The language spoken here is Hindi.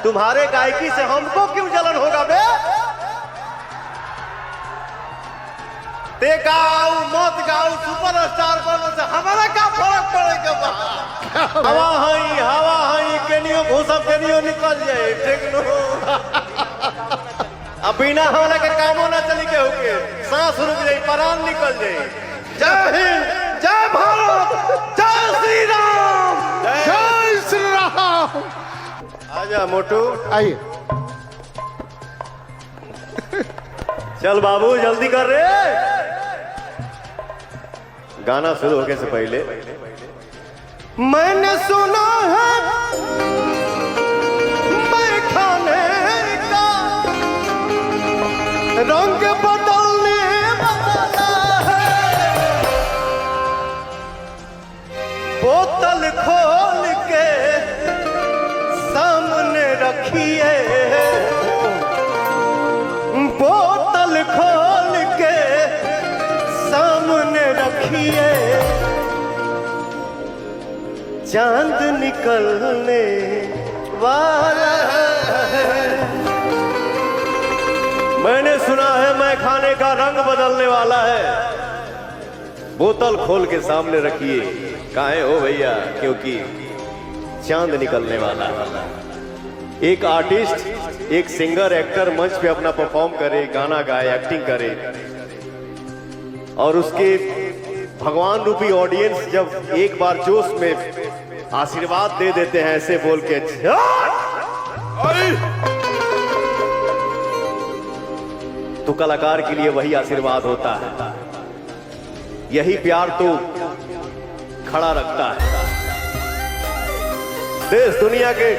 तुम्हारे गायकी से हमको क्यों जलन होगा बे? ते गाओ मत गाओ सुपरस्टार बनो से हमारा क्या फर्क पड़ेगा? हवा हई केनियो घुसब केनियो निकल जाए ठीक नो। अब बिना हमरा के कामो ना चली के होके सांस रुक जाए प्राण निकल जाए। जय हिंद, जय भारत, जय श्री राम, जय श्री राम। आजा मोटू आइए। चल बाबू जल्दी कर रे। गाना शुरू होने से पहले मैंने सुना है मैं खाने का रंग बदलने वाला है, बोतल खोल के सामने रखिए, बोतल खोल के सामने रखिए, चांद निकलने वाला है। मैंने सुना है मैं खाने का रंग बदलने वाला है, बोतल खोल के सामने रखिए। काहे हो भैया? क्योंकि चांद निकलने वाला है। एक आर्टिस्ट, एक सिंगर, एक्टर मंच पे अपना परफॉर्म करे, गाना गाए, एक्टिंग करे और उसके भगवान रूपी ऑडियंस जब एक बार जोश में आशीर्वाद दे देते हैं ऐसे बोल के, तो कलाकार के लिए वही आशीर्वाद होता है। यही प्यार तो खड़ा रखता है। देश दुनिया के